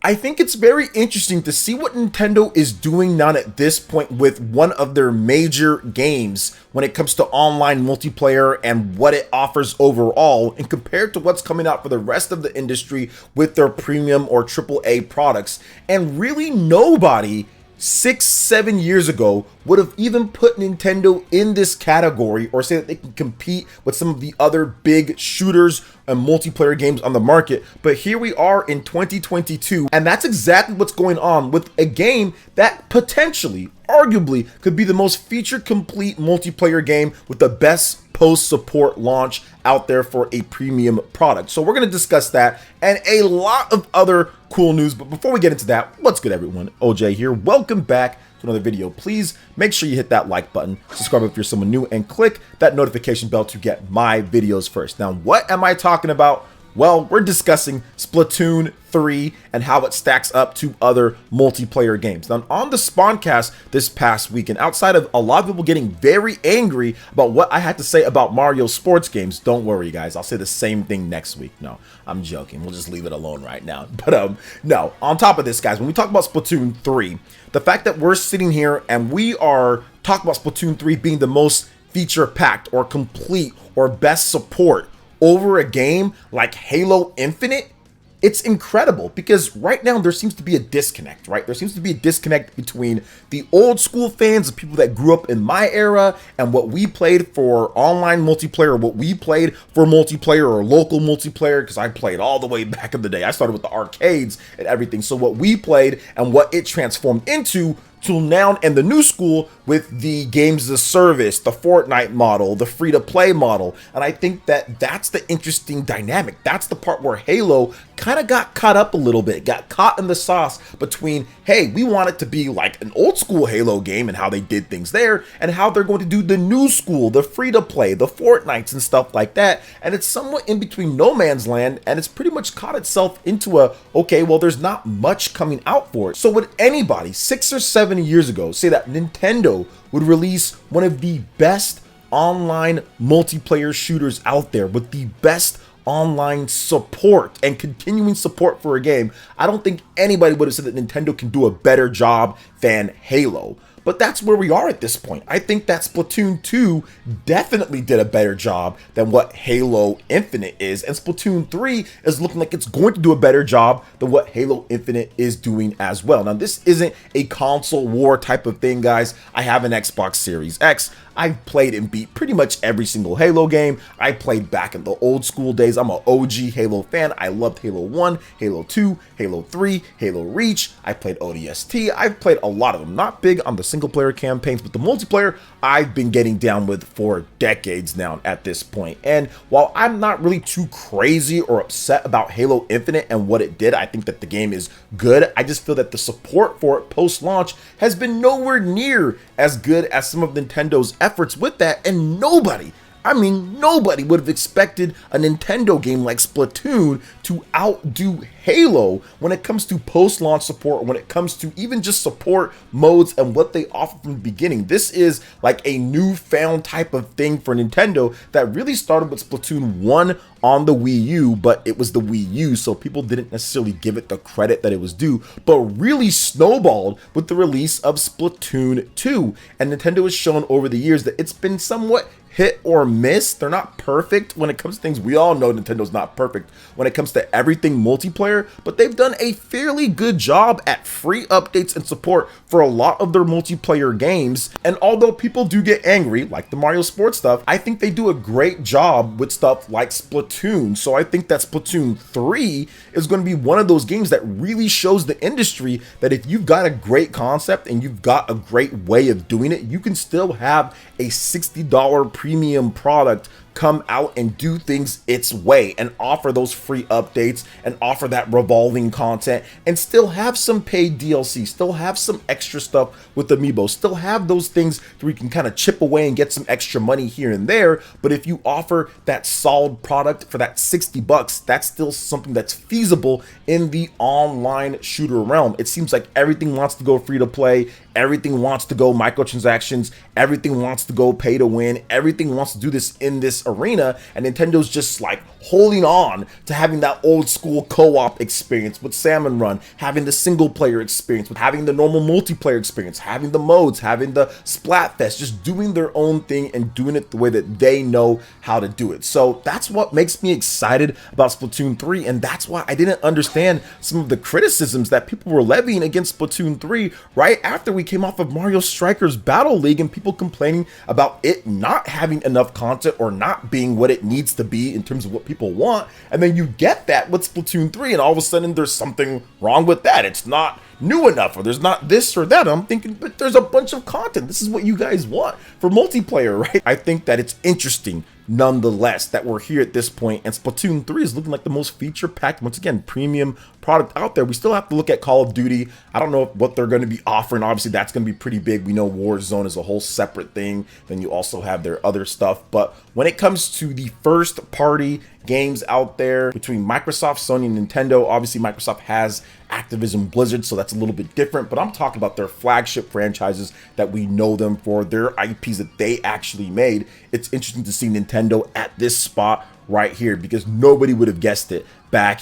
I think it's very interesting to see what Nintendo is doing now at this point with one of their major games when it comes to online multiplayer and what it offers overall, and compared to what's coming out for the rest of the industry with their premium or AAA products. And really nobody 6, 7 years ago would have even put Nintendo in this category or say that they can compete with some of the other big shooters and multiplayer games on the market. But here we are in 2022, and that's exactly what's going on with a game that potentially, arguably, could be the most feature complete multiplayer game with the best post-support launch out there for a premium product. So we're going to discuss that and a lot of other cool news. But before we get into that, what's good everyone? OJ here. Welcome back to another video. Please make sure you hit that like button, subscribe if you're someone new, and click that notification bell to get my videos first. Now, what am I talking about? Well, we're discussing Splatoon 3 and how it stacks up to other multiplayer games. Now, on the Spawncast this past weekend, outside of a lot of people getting very angry about what I had to say about Mario sports games, don't worry guys, I'll say the same thing next week. No, I'm joking. We'll just leave it alone right now. But no, on top of this, guys, when we talk about Splatoon 3, the fact that we're sitting here and we are talking about Splatoon 3 being the most feature-packed or complete or best support over a game like Halo Infinite, it's incredible because right now there seems to be a disconnect, right? There seems to be a disconnect between the old school fans, the people that grew up in my era, and what we played for online multiplayer, what we played for multiplayer or local multiplayer, because I played all the way back in the day. I started with the arcades and everything. So what we played and what it transformed into to now and the new school with the games as a service, the Fortnite model, the free-to-play model. And I think that that's the interesting dynamic. That's the part where Halo kind of got caught up a little bit, got caught in the sauce between, hey, we want it to be like an old school Halo game and how they did things there, and how they're going to do the new school, the free-to-play, the Fortnites and stuff like that. And it's somewhat in between no man's land, and it's pretty much caught itself into a, okay, well, there's not much coming out for it. So would anybody 6 or 7 years ago say that Nintendo would release one of the best online multiplayer shooters out there with the best online support and continuing support for a game? I don't think anybody would have said that Nintendo can do a better job than Halo. But that's where we are at this point. I think that Splatoon 2 definitely did a better job than what Halo Infinite is. And Splatoon 3 is looking like it's going to do a better job than what Halo Infinite is doing as well. Now, this isn't a console war type of thing, guys. I have an Xbox Series X. I've played and beat pretty much every single Halo game. I played back in the old school days. I'm an OG Halo fan. I loved Halo 1, Halo 2, Halo 3, Halo Reach. I played ODST. I've played a lot of them. Not big on the single player campaigns, but the multiplayer I've been getting down with for decades now at this point. And while I'm not really too crazy or upset about Halo Infinite and what it did, I think that the game is good. I just feel that the support for it post-launch has been nowhere near as good as some of Nintendo's efforts with that, and nobody would have expected a Nintendo game like Splatoon to outdo Halo when it comes to post-launch support, when it comes to even just support modes and what they offer from the beginning. This is like a newfound type of thing for Nintendo that really started with Splatoon 1 on the Wii U, but it was the Wii U, so people didn't necessarily give it the credit that it was due, but really snowballed with the release of Splatoon 2. And Nintendo has shown over the years that it's been somewhat hit or miss. They're not perfect when it comes to things. We all know Nintendo's not perfect when it comes to everything multiplayer, but they've done a fairly good job at free updates and support for a lot of their multiplayer games. And although people do get angry, like the Mario Sports stuff, I think they do a great job with stuff like Splatoon. So I think that Splatoon 3 is going to be one of those games that really shows the industry that if you've got a great concept and you've got a great way of doing it, you can still have a $60 premium product come out and do things its way and offer those free updates and offer that revolving content and still have some paid DLC, still have some extra stuff with Amiibo, still have those things where you can kind of chip away and get some extra money here and there. But if you offer that solid product for that $60, that's still something that's feasible in the online shooter realm. It seems like everything wants to go free to play, everything wants to go microtransactions, everything wants to go pay to win, everything wants to do this in this arena, and Nintendo's just like holding on to having that old school co-op experience with Salmon Run, having the single player experience, with having the normal multiplayer experience, having the modes, having the Splatfest, just doing their own thing and doing it the way that they know how to do it. So that's what makes me excited about Splatoon 3, and that's why I didn't understand some of the criticisms that people were levying against Splatoon 3 right after we came off of Mario Strikers Battle League, and people complaining about it not having enough content or not being what it needs to be in terms of what people want. And then you get that with Splatoon 3, and all of a sudden there's something wrong with that. It's not new enough, or there's not this or that. I'm thinking, but there's a bunch of content. This is what you guys want for multiplayer, right? I think that it's interesting nonetheless that we're here at this point, and Splatoon 3 is looking like the most feature-packed, once again, premium product out there. We still have to look at Call of Duty. I don't know what they're going to be offering. Obviously, that's going to be pretty big. We know Warzone is a whole separate thing. Then you also have their other stuff. But when it comes to the first-party games out there between Microsoft, Sony, and Nintendo, obviously Microsoft has Activision Blizzard, so that's a little bit different, but I'm talking about their flagship franchises that we know them for, their IPs that they actually made. It's interesting to see Nintendo at this spot right here, because nobody would have guessed it back,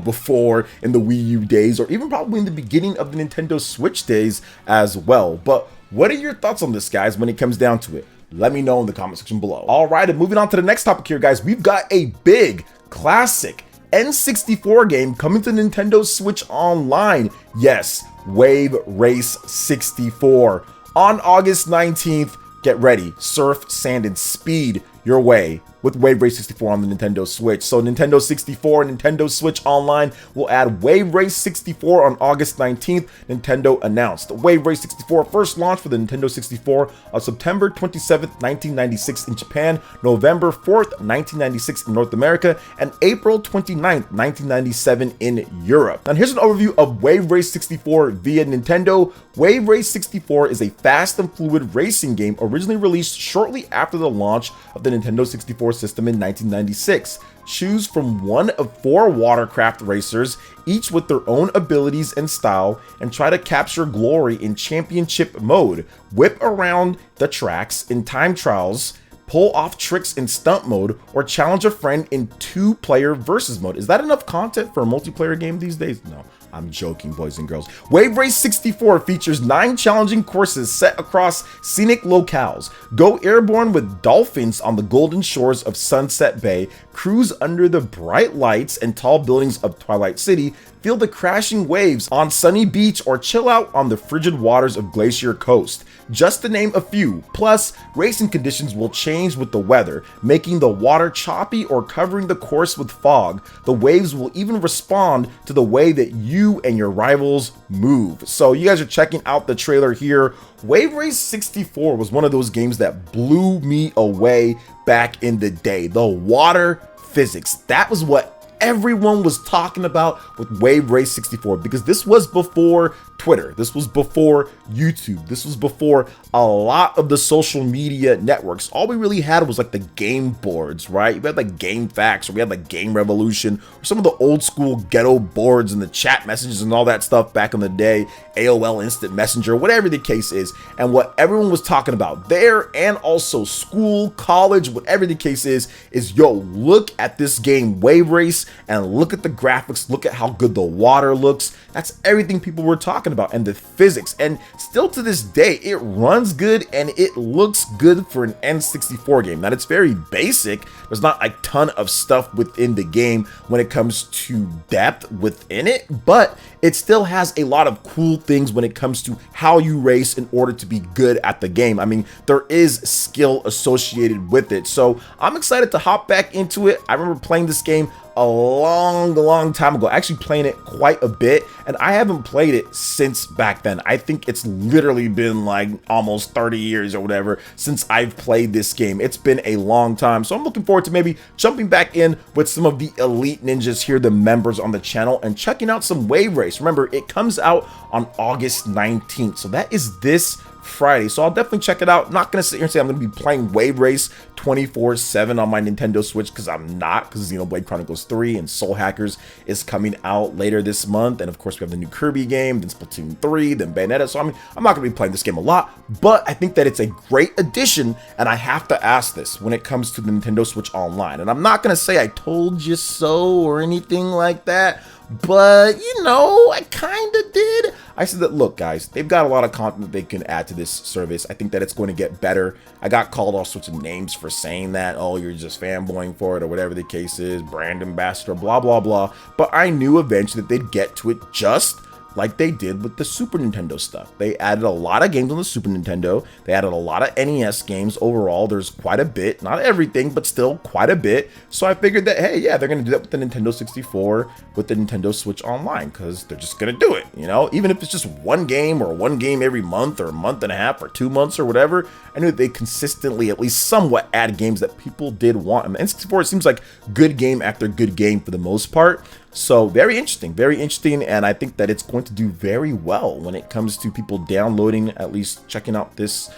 before in the Wii U days, or even probably in the beginning of the Nintendo Switch days as well. But what are your thoughts on this, guys, when it comes down to it? Let me know in the comment section below. All right, and moving on to the next topic here, guys, we've got a big classic N64 game coming to Nintendo Switch Online. Yes, Wave Race 64. On August 19th, get ready, surf, sand, and speed your way with Wave Race 64 on the Nintendo Switch. So Nintendo 64 and Nintendo Switch Online will add Wave Race 64 on August 19th, Nintendo announced. The Wave Race 64 first launched for the Nintendo 64 on September 27th, 1996 in Japan, November 4th, 1996 in North America, and April 29th, 1997 in Europe. And here's an overview of Wave Race 64 via Nintendo. Wave Race 64 is a fast and fluid racing game originally released shortly after the launch of the Nintendo 64 system in 1996. Choose from one of 4 watercraft racers, each with their own abilities and style, and try to capture glory in championship mode, whip around the tracks in time trials, pull off tricks in stunt mode, or challenge a friend in 2-player versus mode. Is that enough content for a multiplayer game these days? No, I'm joking, boys and girls. Wave Race 64 features 9 challenging courses set across scenic locales. Go airborne with dolphins on the golden shores of Sunset Bay, cruise under the bright lights and tall buildings of Twilight City, feel the crashing waves on Sunny Beach, or chill out on the frigid waters of Glacier Coast. Just to name a few. Plus, racing conditions will change with the weather, making the water choppy or covering the course with fog. The waves will even respond to the way that you and your rivals move. So you guys are checking out the trailer here. Wave Race 64 was one of those games that blew me away back in the day. The water physics, that was what everyone was talking about with Wave Race 64, because this was before Twitter, this was before YouTube, this was before a lot of the social media networks. All we really had was like the game boards, right? We had like Game Facts, or we had like Game Revolution, or some of the old school ghetto boards and the chat messages and all that stuff back in the day, AOL Instant Messenger, whatever the case is. And what everyone was talking about there, and also school, college, whatever the case is yo, look at this game Wave Race, and look at the graphics, look at how good the water looks. That's everything people were talking about, and the physics. And still to this day, it runs good and it looks good for an N64 game. Now, it's very basic. There's not a ton of stuff within the game when it comes to depth within it, but it still has a lot of cool things when it comes to how you race in order to be good at the game. I mean, there is skill associated with it. So I'm excited to hop back into it. I remember playing this game a long time ago, actually playing it quite a bit, and I haven't played it since back then. I think it's literally been like almost 30 years or whatever since I've played this game. It's been a long time, so I'm looking forward to maybe jumping back in with some of the elite ninjas here, the members on the channel, and checking out some Wave Race. Remember, it comes out on August 19th, so that is this Friday, so I'll definitely check it out. Not gonna sit here and say I'm gonna be playing Wave Race 24/7 on my Nintendo Switch, because I'm not, because Xenoblade Chronicles 3 and Soul Hackers is coming out later this month, and of course we have the new Kirby game, then Splatoon 3, then Bayonetta. So I mean, I'm not going to be playing this game a lot, but I think that it's a great addition, and I have to ask this when it comes to the Nintendo Switch Online. And I'm not going to say I told you so or anything like that, but I kind of did. I said that, look guys, they've got a lot of content that they can add to this service. I think that it's going to get better. I got called all sorts of names for saying that, oh, you're just fanboying for it or whatever the case is, brand ambassador, blah blah blah. But I knew eventually that they'd get to it, just like they did with the Super Nintendo stuff. They added a lot of games on the Super Nintendo. They added a lot of NES games overall. There's quite a bit, not everything, but still quite a bit. So I figured that, hey, yeah, they're going to do that with the Nintendo 64, with the Nintendo Switch Online, because they're just going to do it, even if it's just one game or one game every month or a month and a half or 2 months or whatever. I knew that they consistently at least somewhat add games that people did want. And N64, it seems like good game after good game for the most part. So very interesting, and I think that it's going to do very well when it comes to people downloading, at least checking out this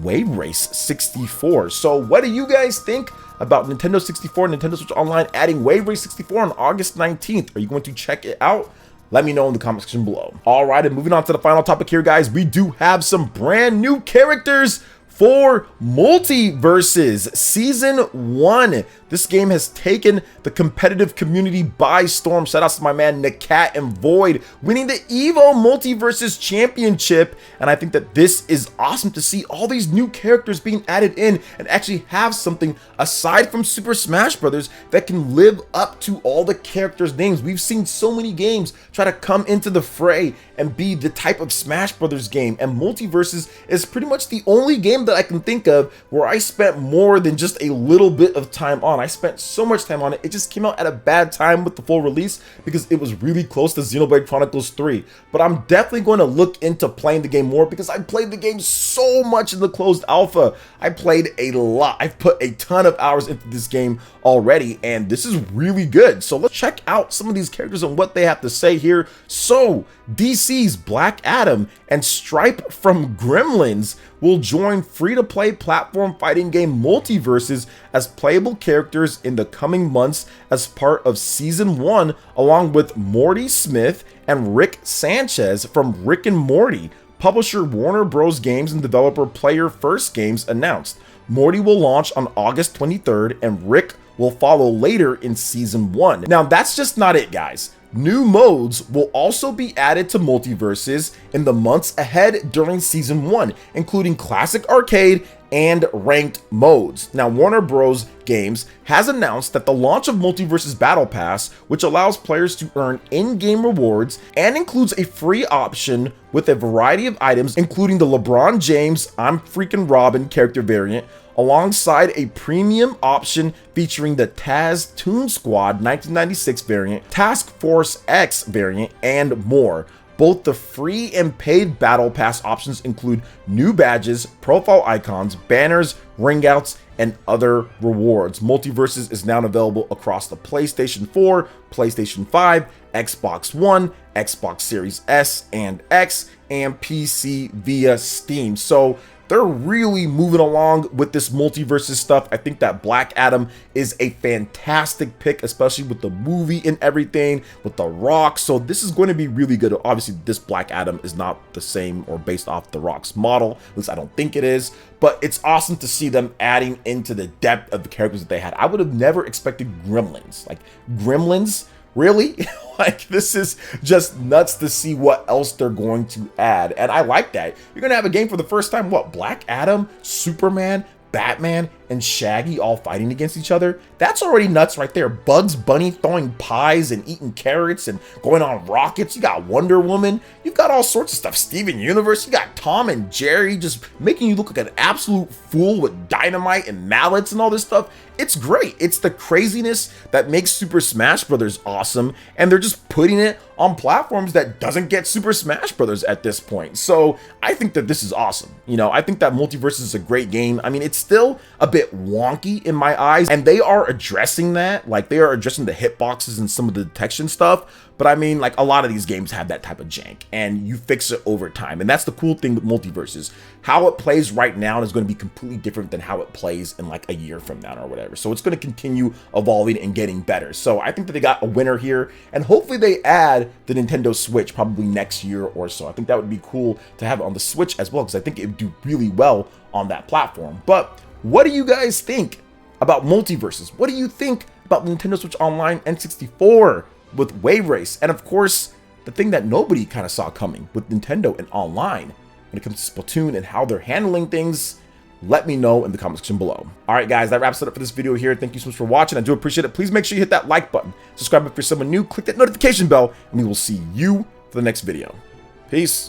Wave Race 64. So what do you guys think about Nintendo 64, Nintendo Switch Online adding Wave Race 64 on August 19th? Are you going to check it out? Let me know in the comment section below. All right, and moving on to the final topic here, guys, we do have some brand new characters for Multiverses Season 1. This game has taken the competitive community by storm. Shout out to my man Nakat and Void winning the EVO Multiverses Championship. And I think that this is awesome to see all these new characters being added in and actually have something aside from Super Smash Bros. That can live up to all the characters' names. We've seen so many games try to come into the fray and be the type of Smash Bros. Game. And Multiverses is pretty much the only game that I can think of where I spent more than just a little bit of time on. I spent so much time on it. It just came out at a bad time with the full release because it was really close to Xenoblade Chronicles 3. But I'm definitely going to look into playing the game more because I played the game so much in the closed alpha. I played a lot. I've put a ton of hours into this game already, and this is really good. So let's check out some of these characters and what they have to say here. So DC's Black Adam and Stripe from Gremlins will join free-to-play platform fighting game Multiverses as playable characters in the coming months as part of Season 1, along with Morty Smith and Rick Sanchez from Rick and Morty. Publisher Warner Bros. Games and developer PlayerEssence Games announced. Morty will launch on August 23rd and Rick will follow later in Season 1. Now that's just not it, guys. New modes will also be added to Multiverses in the months ahead during Season 1, including Classic Arcade and Ranked modes. Now, Warner Bros. Games has announced that the launch of Multiverses Battle Pass, which allows players to earn in-game rewards and includes a free option with a variety of items, including the LeBron James I'm Freaking Robin character variant, alongside a premium option featuring the Taz Toon Squad 1996 variant, Task Force X variant, and more. Both the free and paid Battle Pass options include new badges, profile icons, banners, ringouts, and other rewards. Multiverses is now available across the PlayStation 4, PlayStation 5, Xbox One, Xbox Series S and X, and PC via Steam. So they're really moving along with this Multiverses stuff. I think that Black Adam is a fantastic pick, especially with the movie and everything, with The Rock. So this is going to be really good. Obviously, this Black Adam is not the same or based off The Rock's model. At least I don't think it is. But it's awesome to see them adding into the depth of the characters that they had. I would have never expected Gremlins. Like, Gremlins? Really? Like, this is just nuts to see what else they're going to add. And I like that. You're going to have a game for the first time, what, Black Adam, Superman, Batman, and Shaggy all fighting against each other? That's already nuts right there. Bugs Bunny throwing pies and eating carrots and going on rockets. You got Wonder Woman. You've got all sorts of stuff. Steven Universe. You got Tom and Jerry just making you look like an absolute fool with dynamite and mallets and all this stuff. It's great. It's the craziness that makes Super Smash Bros. Awesome, and they're just putting it on platforms that doesn't get Super Smash Bros. At this point. So I think that this is awesome. You know, I think that Multiverses is a great game. I mean, it's still a bit bit wonky in my eyes, and they are addressing that. Like, they are addressing the hitboxes and some of the detection stuff. But I mean, like, a lot of these games have that type of jank, and you fix it over time. And that's the cool thing with Multiverses. How it plays right now is going to be completely different than how it plays in like a year from now or whatever. So it's going to continue evolving and getting better. So I think that they got a winner here, and hopefully they add the Nintendo Switch probably next year or so. I think that would be cool to have it on the Switch as well, because I think it would do really well on that platform. But what do you guys think about Multiverses? What do you think about Nintendo Switch Online N64 with Wave Race? And of course, the thing that nobody kind of saw coming with Nintendo and online when it comes to Splatoon and how they're handling things. Let me know in the comment section below. All right, guys, that wraps it up for this video here. Thank you so much for watching. I do appreciate it. Please make sure you hit that like button. Subscribe if you're someone new. Click that notification bell, and we will see you for the next video. Peace.